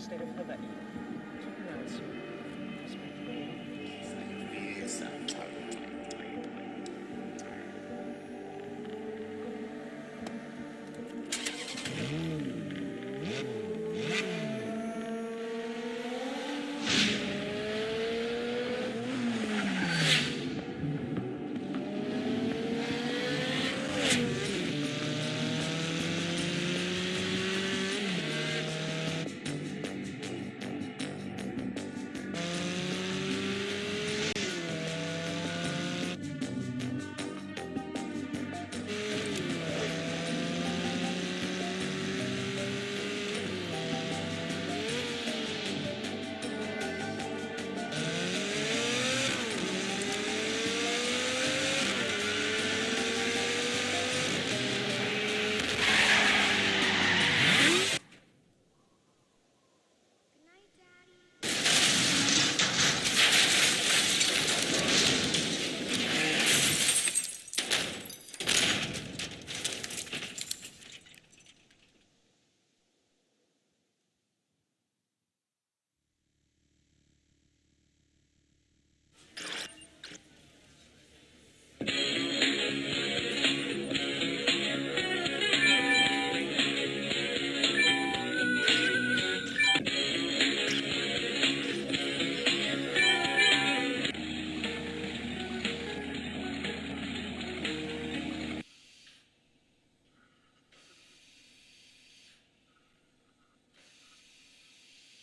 instead of Hawaii. To announce you as my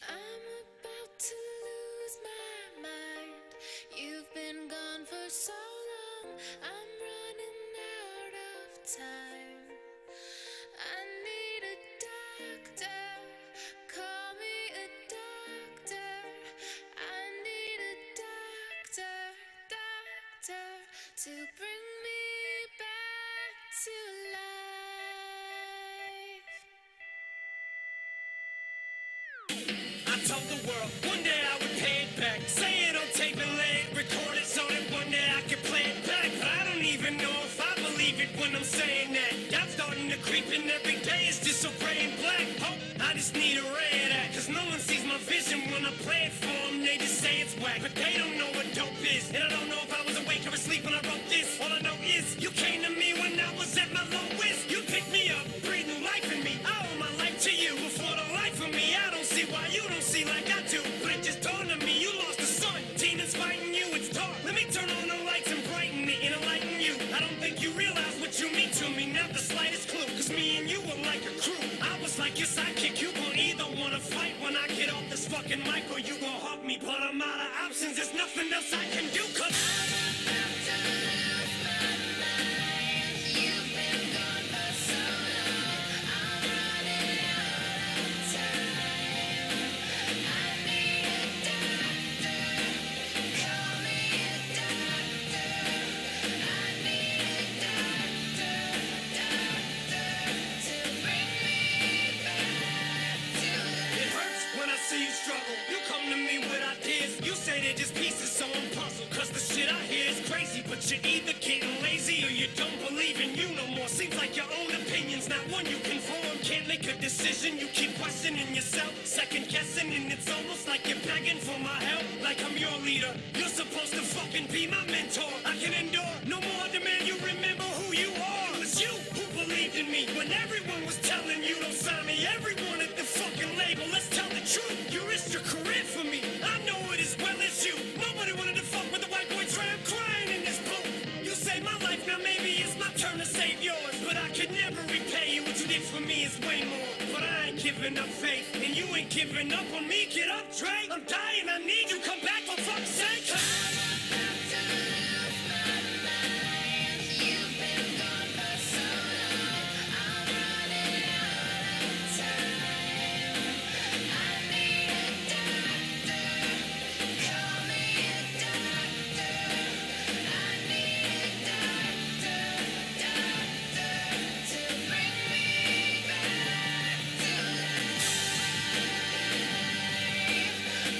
I'm about to lose my mind. You've been gone for so long. I'm running out of time. I need a doctor. Call me a doctor. I need a doctor to bring me back to life. I told the world one day I would pay it back. Say it on tape and lay it, record it so that one day I could play it back. But I don't even know if I believe it when I'm saying that. Doubt's starting to creep in every day, it's just so gray and black. Hope I just need a ray of that, cause no one sees my vision when I play it for them. They just say it's whack, but they don't know what dope is. And I don't know if I was awake or asleep when I wrote this. All I know is you came to me when I was at my lowest. You picked me up, breathed new life in me. I owe my life to you. Before the life of me, I don't see why you don't see like I do. But it just dawned on me, you lost the sun. Demons fighting you, it's dark. Let me turn on the lights and brighten it and enlighten you. I don't think you realize what you mean to me, not the slightest clue. Cause me and you were like a crew. I was like your sidekick, you gon' either wanna fight when I get off this fucking mic, or you gon' hug me. But I'm out of options, there's nothing else I can do, cause You've been gone for so long. I'm running out of time. I need a doctor. Call me a doctor. I need a doctor to bring me back to life. it hurts when I see you struggle. You come to me with ideas, you say they're just pieces, so I'm puzzled. Cause the shit I hear is crazy, but you're either getting lazy or you don't believe in you no more. Seems like your own opinion's not one you can form. Can't make a decision, you keep questioning yourself, second guessing, and it's almost like you're begging for my help. Like I'm your leader, you're supposed to fucking be my mentor. I can endure no more, demand you remember who you are. It was you who believed in me when everyone was telling you don't sign me. Everyone at the fucking label, let's tell the truth. You risked your career for me, I know it as well as you. Nobody wanted to fuck with the white boy tramp crying in this boat. You saved my life, now maybe it's my turn to save yours. But I could never repay you, what you did for me is way more. But I ain't giving up faith, and you ain't giving up on me. Get up, Dre, I'm dying, I need you, come back for fuck's sake. You've been gone for so long. I'm running out of time. I need a doctor. Call me a doctor. I need a doctor to bring me back to life.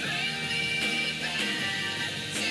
Bring me back to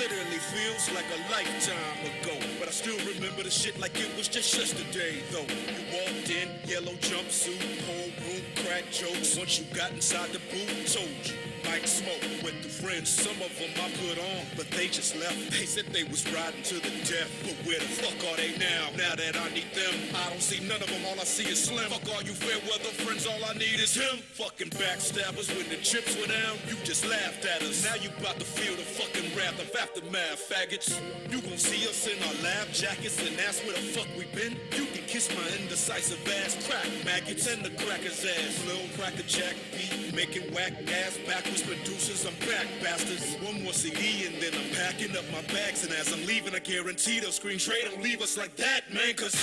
literally feels like a lifetime ago. But I still remember the shit like it was just yesterday, though. You walked in, yellow jumpsuit, whole room, crack jokes. Once you got inside the booth, told you. Might smoke with the friends, some of them I put on, but they just left. They said they was riding to the death, but where the fuck are they now? Now that I need them, I don't see none of them, all I see is Slim. Fuck all you fair weather friends, all I need is him. Fucking backstabbers, when the chips were down, you just laughed at us. Now you about to feel the fucking wrath of aftermath, faggots. You gon' see us in our lab jackets and ask where the fuck we been. You can kiss my indecisive ass, crack maggots and the cracker's ass. Lil Cracker Jack beat, making whack ass backwards producers, I'm back, bastards. One more CD and then I'm packing up my bags. And as I'm leaving, I guarantee they'll screen trade. Don't leave us like that, man, cause